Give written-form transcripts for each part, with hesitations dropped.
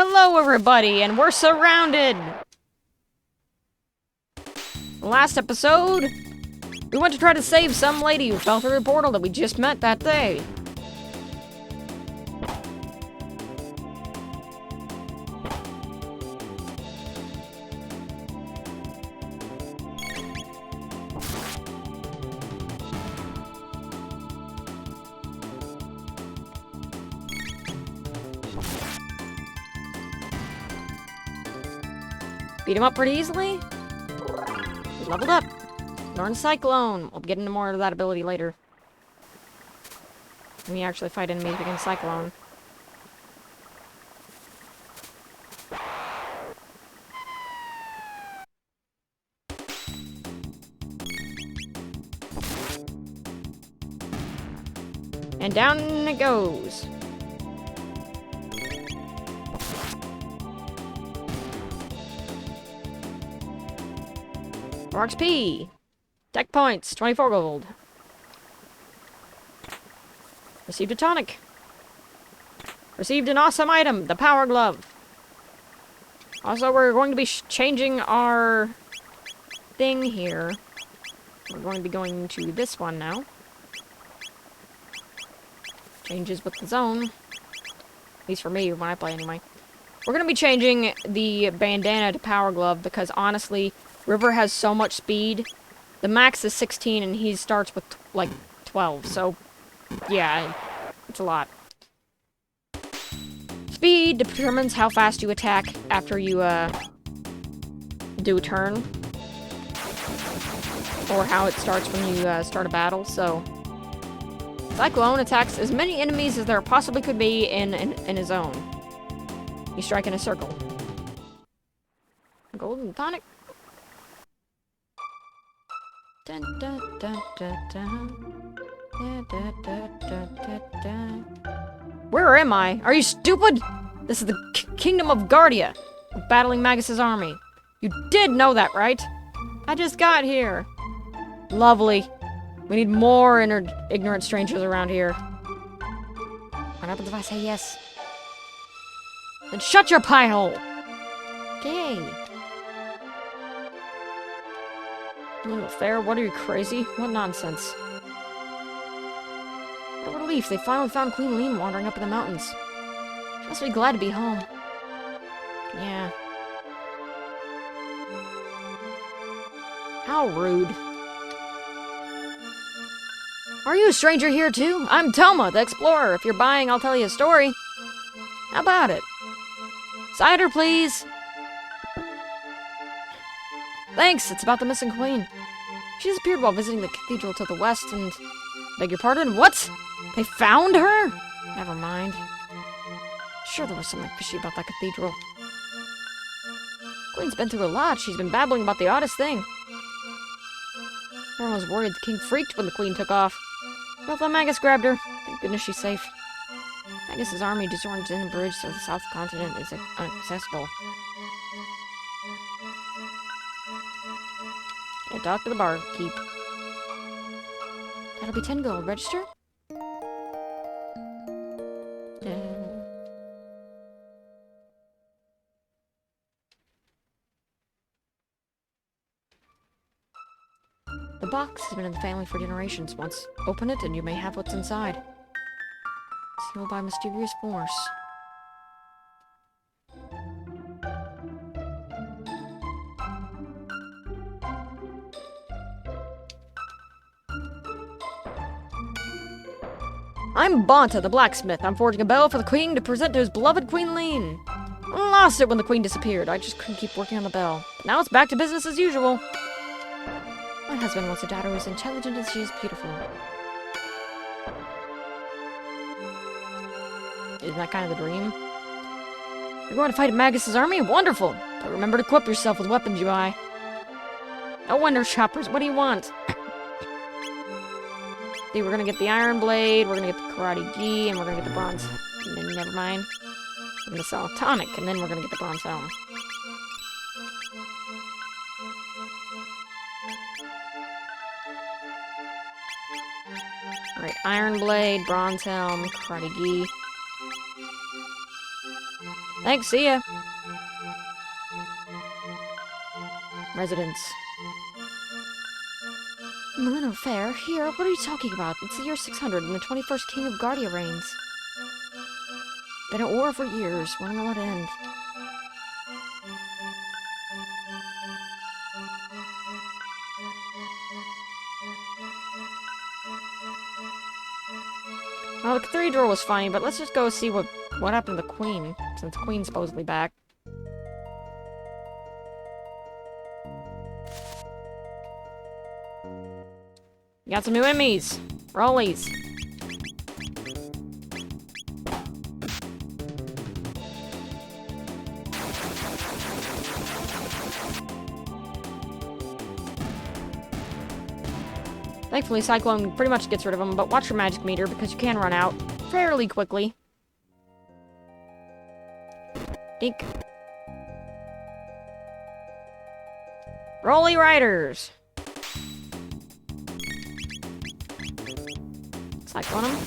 Hello, everybody, and we're surrounded! Last episode, we went to try to save some lady who fell through the portal that we just met that day. Beat him up pretty easily. He leveled up. Learn Cyclone. We'll get into more of that ability later. When we actually fight enemies against Cyclone. And down it goes. For XP. Tech points, 24 gold. Received a tonic. Received an awesome item, the Power Glove. Also, we're going to be changing our thing here. We're going to be going to this one now. Changes with the zone. At least for me, when I play anyway. We're going to be changing the bandana to Power Glove because honestly, River has so much speed. The max is 16 and he starts with like 12, so yeah, it's a lot. Speed determines how fast you attack after you do a turn. Or how it starts when you start a battle, so Cyclone attacks as many enemies as there possibly could be in a zone. You strike in a circle. Golden tonic. Dun, dun, dun, dun, dun. Dun, dun, dun, dun, dun, dun. Where am I? Are you stupid? This is the Kingdom of Guardia, battling Magus's army. You did know that, right? I just got here. Lovely. We need more ignorant strangers around here. What happens if I say yes? Then shut your pie hole! Okay. Little fair, what are you, crazy? What nonsense. What a relief, they finally found Queen Lean wandering up in the mountains. She must be glad to be home. Yeah. How rude. Are you a stranger here too? I'm Toma, the explorer. If you're buying, I'll tell you a story. How about it? Cider, please. Thanks, it's about the missing queen. She disappeared while visiting the cathedral to the west and... Beg your pardon? What? They found her? Never mind. Sure there was something fishy about that cathedral. Queen's been through a lot. She's been babbling about the oddest thing. Everyone was worried the king freaked when the queen took off. But the Magus grabbed her. Thank goodness she's safe. Magus's army disoriented in the bridge so the south continent is inaccessible. And talk to the barkeep. That'll be 10 gold. Register? The box has been in the family for generations. Once open it and you may have what's inside. Sealed by mysterious force. I'm Bonta, the blacksmith. I'm forging a bell for the queen to present to his beloved Queen Lean. I lost it when the queen disappeared. I just couldn't keep working on the bell. But now it's back to business as usual. My husband wants a daughter who is intelligent as she is beautiful. Isn't that kind of the dream? You're going to fight Magus's army? Wonderful! But remember to equip yourself with weapons you buy. No wonder, shoppers. What do you want? See, we're gonna get the Iron Blade, we're gonna get the Karate Gi, and we're gonna get the Bronze... And then, never mind. We're gonna sell a tonic, and then we're gonna get the Bronze Helm. Alright, Iron Blade, Bronze Helm, Karate Gi. Thanks, see ya. Residence. Millennium Fair? Here? What are you talking about? It's the year 600 and the 21st King of Guardia reigns. Been at war for years. When will it end? Well, the cathedral was funny, but let's just go see what happened to the Queen, since the Queen's supposedly back. You got some new enemies! Rollies! Thankfully, Cyclone pretty much gets rid of them, but watch your magic meter, because you can run out fairly quickly. Dink. Rolly Riders! Cyclone them.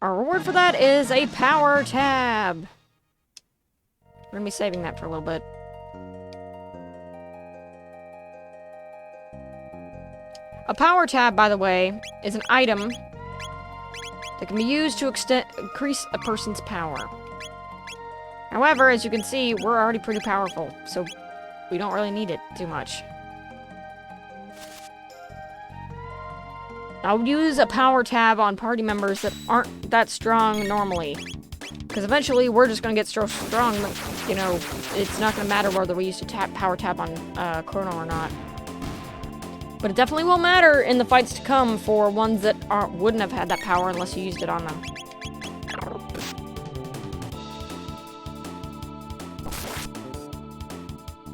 Our reward for that is a power tab. We're gonna be saving that for a little bit. A power tab, by the way, is an item that can be used to increase a person's power. However, as you can see, we're already pretty powerful, so we don't really need it too much. I'll use a power tab on party members that aren't that strong normally. Because eventually, we're just going to get so strong that, you know, it's not going to matter whether we use a power tab on Chrono or not. But it definitely will matter in the fights to come for ones that wouldn't have had that power unless you used it on them.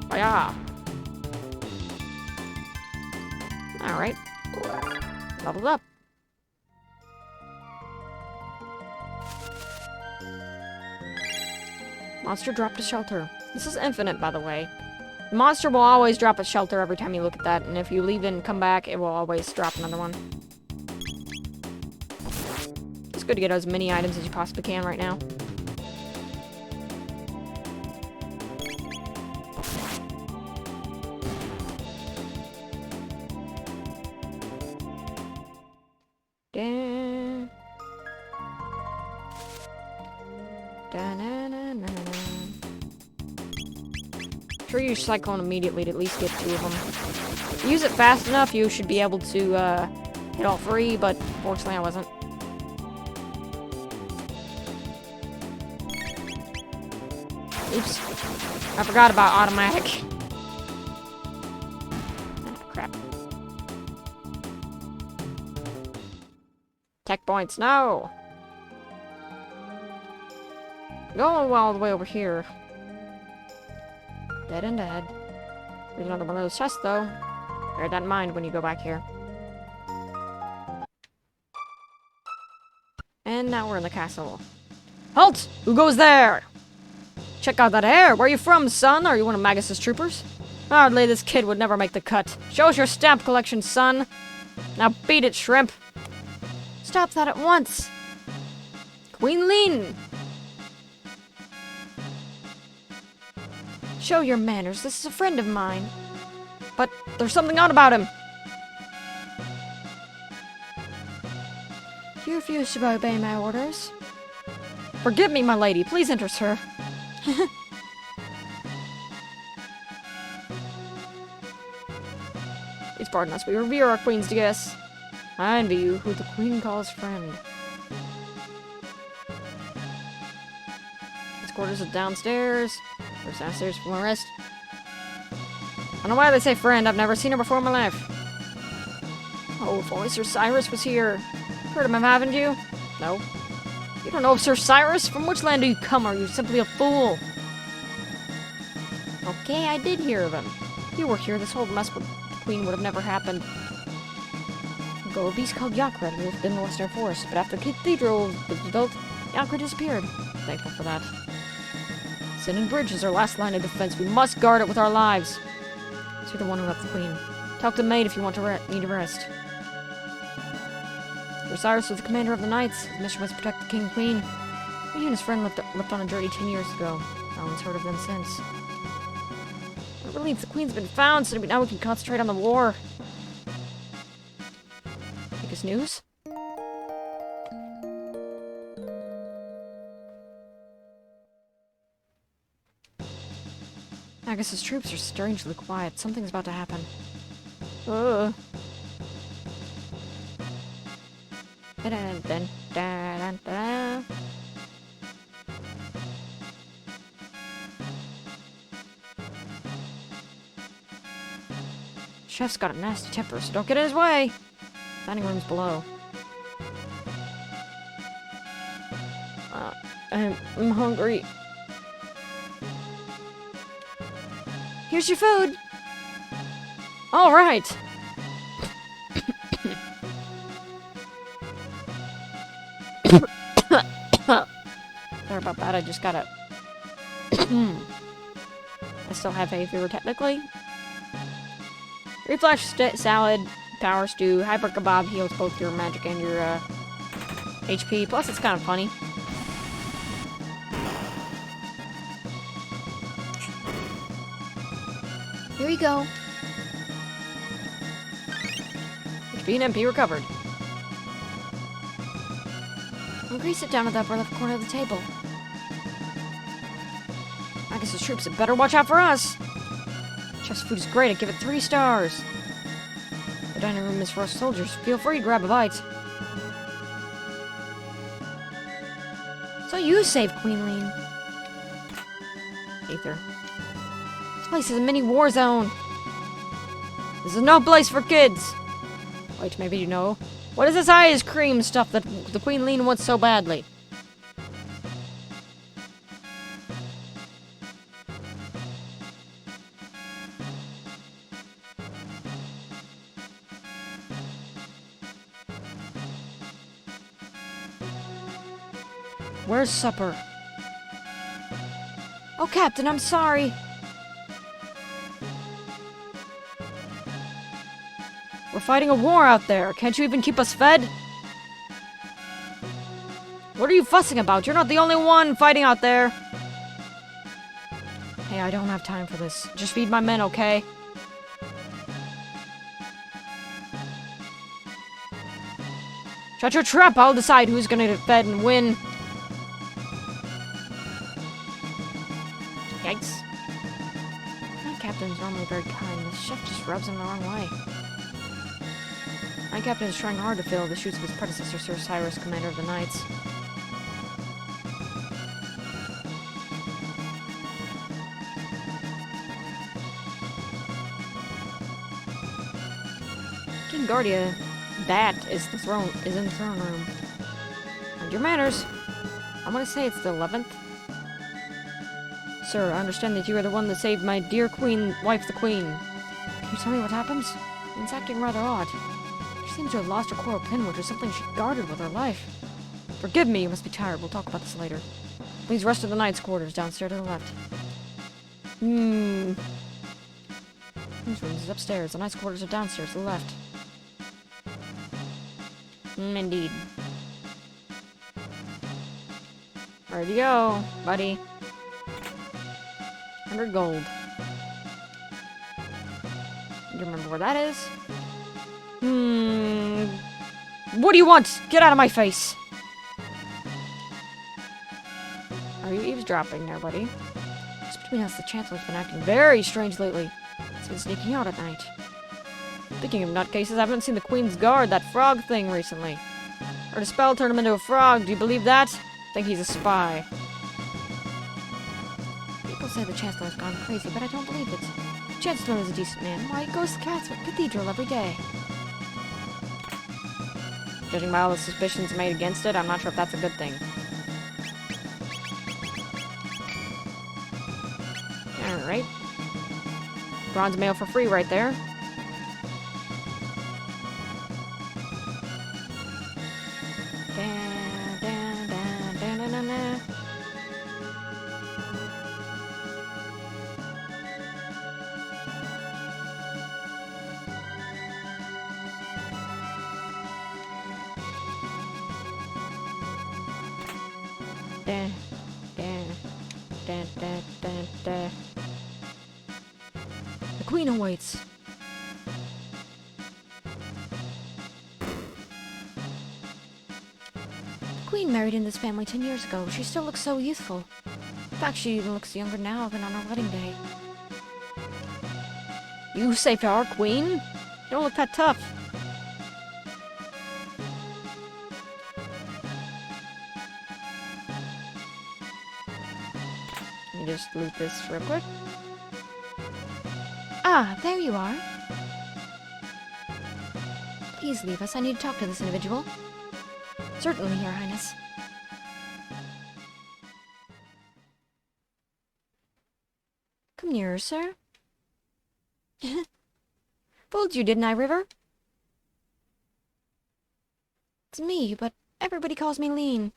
Oh yeah. Alright. Leveled up. Monster dropped a shelter. This is infinite, by the way. The monster will always drop a shelter every time you look at that, and if you leave and come back, it will always drop another one. It's good to get as many items as you possibly can right now. Sure, use Cyclone immediately to at least get 2 of them. If you use it fast enough, you should be able to hit all 3, but fortunately I wasn't. Oops. I forgot about automatic. Ah, crap. Tech points, no! Going all the way over here. Dead and dead. There's another one of those chests, though. Bear that in mind when you go back here. And now we're in the castle. Halt! Who goes there? Check out that hair! Where are you from, son? Are you one of Magus's troopers? Hardly this kid would never make the cut. Show us your stamp collection, son! Now beat it, shrimp! Stop that at once! Queen Lean! Show your manners. This is a friend of mine. But there's something odd about him. You refuse to obey my orders. Forgive me, my lady. Please enter, sir. Please pardon us. We revere our queen's guests. I envy you, who the queen calls friend. His quarters are downstairs. Goes downstairs for my rest. I don't know why they say friend. I've never seen her before in my life. Oh, if only Sir Cyrus was here. Heard of him, haven't you? No. You don't know of Sir Cyrus? From which land do you come? Are you simply a fool? Okay, I did hear of him. If you were here, this whole mess with the Queen would have never happened. A beast called Yakra lived in the Western Forest, but after the cathedral was built, Yakra disappeared. Thankful for that. Sending bridge is our last line of defense. We must guard it with our lives. So you're the one who left the queen. Talk to the maid if you want to need a rest. Osiris was the commander of the knights. His mission was to protect the king and queen. He and his friend left on a journey 10 years ago. No one's heard of them since. We're relieved the queen's been found, so now we can concentrate on the war. Biggest news? Agus's troops are strangely quiet. Something's about to happen. Ugh. Chef's got a nasty temper, so don't get in his way. Dining room's below. I'm hungry. Here's your food. All right. Sorry about that. I just gotta. I still have hay fever technically. Reflash salad, power stew, hyper kebab heals both your magic and your HP. Plus, it's kind of funny. Here you go. HP and MP recovered. Hungry, sit down at the upper left corner of the table. Agus's troops had better watch out for us. Chef's food is great. I'd give it 3 stars. The dining room is for us soldiers. Feel free to grab a bite. So you saved Queen Lean. Aether. This place is a mini war zone. This is no place for kids. Wait, maybe you know. What is this ice cream stuff that the Queen Lean wants so badly? Where's supper? Oh, Captain, I'm sorry. We're fighting a war out there. Can't you even keep us fed? What are you fussing about? You're not the only one fighting out there. Hey, I don't have time for this. Just feed my men, okay? Shut your trap. I'll decide who's gonna get fed and win. Yikes. My captain's normally very kind. This chef just rubs him the wrong way. My captain is trying hard to fill the shoes of his predecessor, Sir Cyrus, commander of the knights. King Guardia, that is in the throne room. Mind your manners. I want to say it's the 11th. Sir, I understand that you are the one that saved my dear wife the queen. Can you tell me what happens? It's acting rather odd. She seems to have lost her coral pin, which is something she guarded with her life. Forgive me, you must be tired. We'll talk about this later. Please rest in the knight's quarters downstairs to the left. Queen's room is upstairs. The knight's quarters are downstairs to the left. Indeed. Where'd you go, buddy? 100 gold. You remember where that is? What do you want? Get out of my face! Are you eavesdropping there, buddy? Just between us, the Chancellor's been acting very strange lately. He's been sneaking out at night. Speaking of nutcases, I haven't seen the Queen's Guard, that frog thing, recently. Heard a spell turned him into a frog. Do you believe that? I think he's a spy. People say the Chancellor's gone crazy, but I don't believe it. The Chancellor is a decent man. Why, he goes to Catholic Cathedral every day. Judging by all the suspicions made against it, I'm not sure if that's a good thing. Alright. Bronze mail for free right there. da, da, da, da, da, da. The queen awaits. The queen married in this family 10 years ago. She still looks so youthful. In fact, she even looks younger now than on her wedding day. You saved our queen? You don't look that tough. Let me just loot this real quick. Ah, there you are. Please leave us. I need to talk to this individual. Certainly, Your Highness. Come nearer, sir. Fooled you, didn't I, River? It's me, but everybody calls me Lean.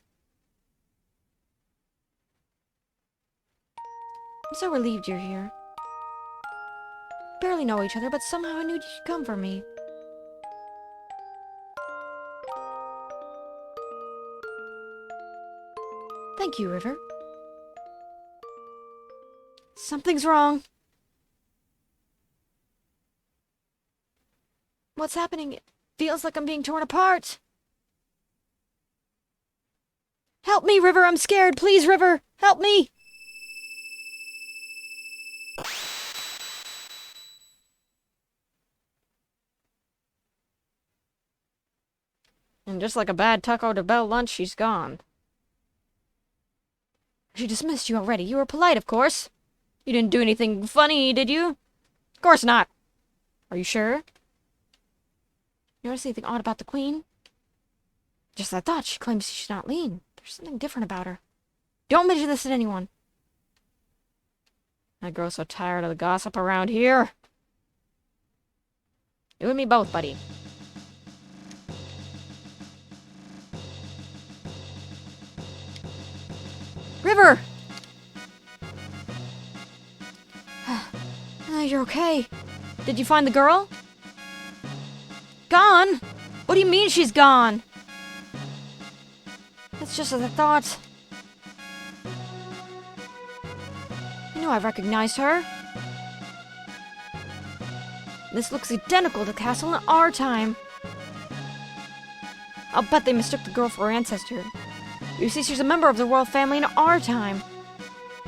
I'm so relieved you're here. We barely know each other, but somehow I knew you'd come for me. Thank you, River. Something's wrong. What's happening? It feels like I'm being torn apart. Help me, River! I'm scared! Please, River! Help me! And just like a bad Taco Bell lunch, she's gone. She dismissed you already. You were polite, of course. You didn't do anything funny, did you? Of course not. Are you sure? You notice anything odd about the queen? Just as I thought. She claims she's not Lean. There's something different about her. Don't mention this to anyone. I grow so tired of the gossip around here. You and me both, buddy. River! You're okay. Did you find the girl? Gone? What do you mean she's gone? That's just as I thought. I knew I recognized her. This looks identical to the castle in our time. I'll bet they mistook the girl for her ancestor. You see, she's a member of the royal family in our time.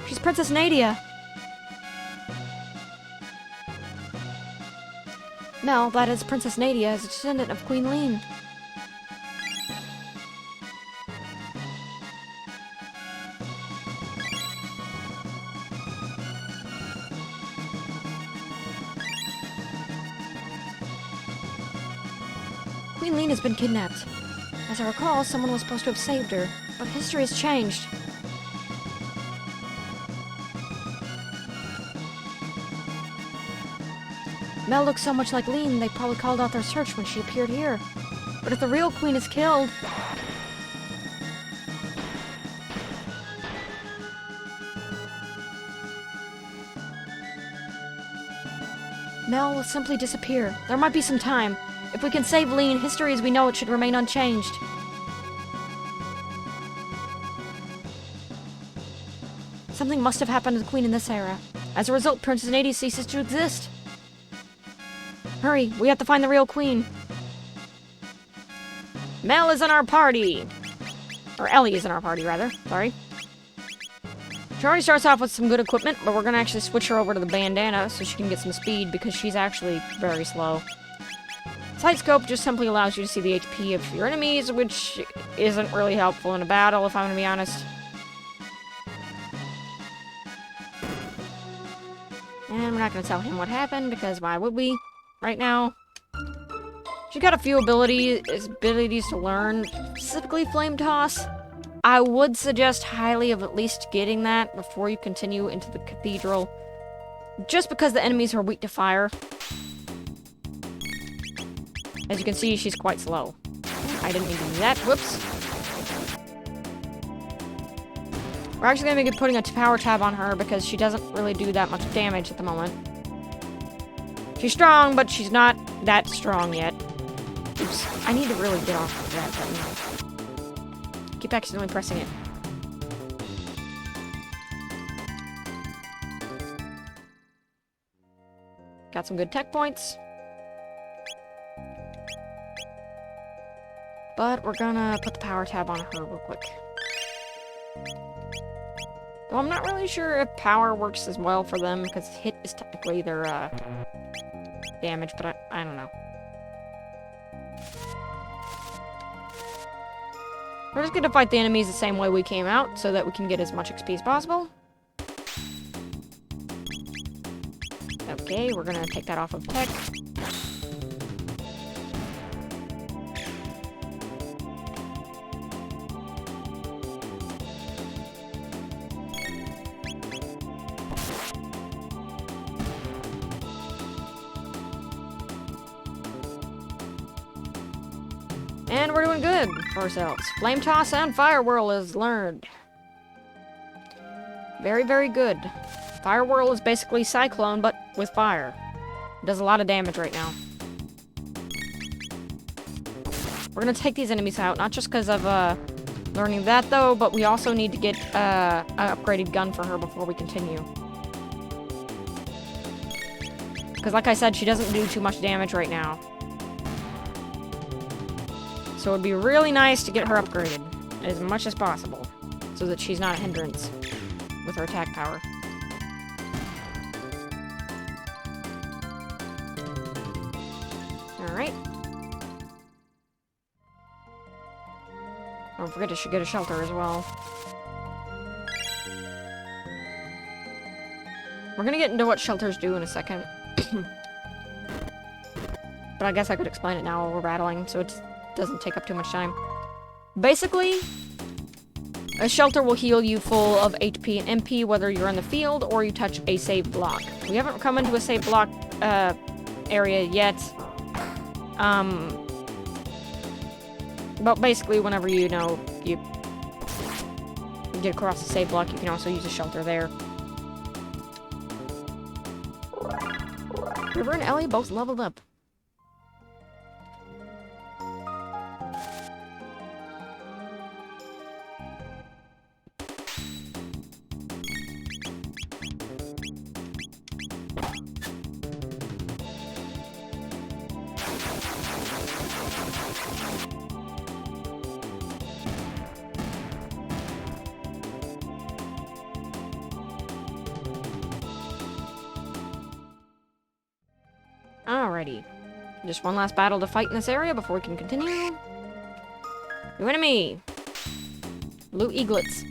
She's Princess Nadia. Mel, that is Princess Nadia, is a descendant of Queen Lean. Queen Lean has been kidnapped. As I recall, someone was supposed to have saved her, but history has changed. Mel looks so much like Lean, they probably called out their search when she appeared here. But if the real queen is killed... Mel will simply disappear. There might be some time. If we can save Lean, history as we know it should remain unchanged. Something must have happened to the queen in this era. As a result, Princess Nadia ceases to exist. Hurry, we have to find the real queen. Mel is in our party. Or Ellie is in our party, rather. Sorry. She already starts off with some good equipment, but we're going to actually switch her over to the bandana so she can get some speed because she's actually very slow. Sight scope just simply allows you to see the HP of your enemies, which isn't really helpful in a battle, if I'm going to be honest. And we're not going to tell him what happened, because why would we? Right now. She's got a few abilities to learn, specifically Flame Toss. I would suggest highly of at least getting that before you continue into the cathedral. Just because the enemies are weak to fire. As you can see, she's quite slow. I didn't mean to do that. Whoops. We're actually going to be putting a power tab on her because she doesn't really do that much damage at the moment. She's strong, but she's not that strong yet. Oops. I need to really get off of that button. Keep accidentally pressing it. Got some good tech points. But we're gonna put the power tab on her real quick. Though I'm not really sure if power works as well for them, because hit is technically their, damage, but I don't know. We're just gonna fight the enemies the same way we came out, so that we can get as much XP as possible. Okay, we're gonna take that off of tech. And we're doing good for ourselves. Flame Toss and Fire Whirl is learned. Very, very good. Fire Whirl is basically Cyclone, but with fire. It does a lot of damage right now. We're gonna take these enemies out, not just because of learning that, though, but we also need to get an upgraded gun for her before we continue. Because like I said, she doesn't do too much damage right now. So it'd be really nice to get her upgraded as much as possible, so that she's not a hindrance with her attack power. Alright. Don't forget to get a shelter as well. We're gonna get into what shelters do in a second. But I guess I could explain it now while we're battling, so it doesn't take up too much time. Basically, a shelter will heal you full of HP and MP whether you're in the field or you touch a save block. We haven't come into a save block area yet. But basically, whenever you get across the save block, you can also use a shelter there. River and Ellie both leveled up. Alrighty. Just one last battle to fight in this area before we can continue. New enemy! Blue eaglets.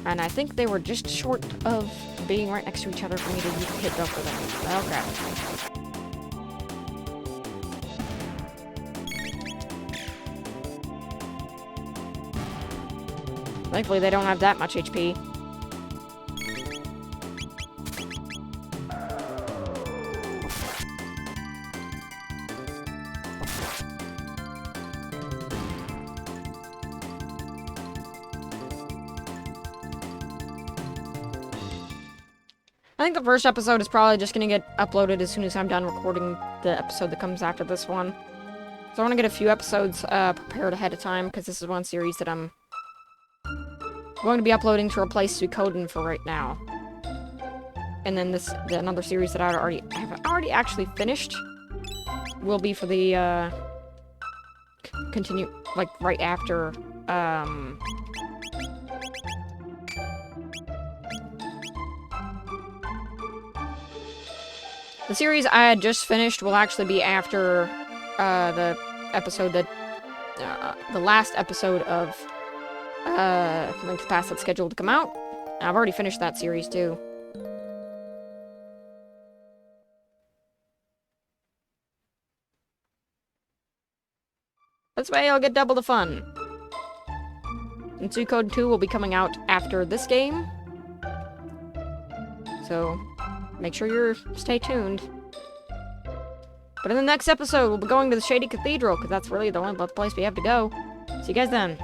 And I think they were just short of being right next to each other for me to hit both of them. Oh crap. Thankfully they don't have that much HP. I think the first episode is probably just going to get uploaded as soon as I'm done recording the episode that comes after this one. So I want to get a few episodes prepared ahead of time, because this is one series that I'm going to be uploading to replace Suikoden for right now. And then another series that I have already actually finished will be for the continue, like, right after the series I had just finished will actually be after the episode that the last episode of Link's Past that's scheduled to come out. I've already finished that series too. This way I'll get double the fun. And Suikoden 2 will be coming out after this game. So make sure you stay tuned. But in the next episode, we'll be going to the Shady Cathedral, because that's really the only place we have to go. See you guys then.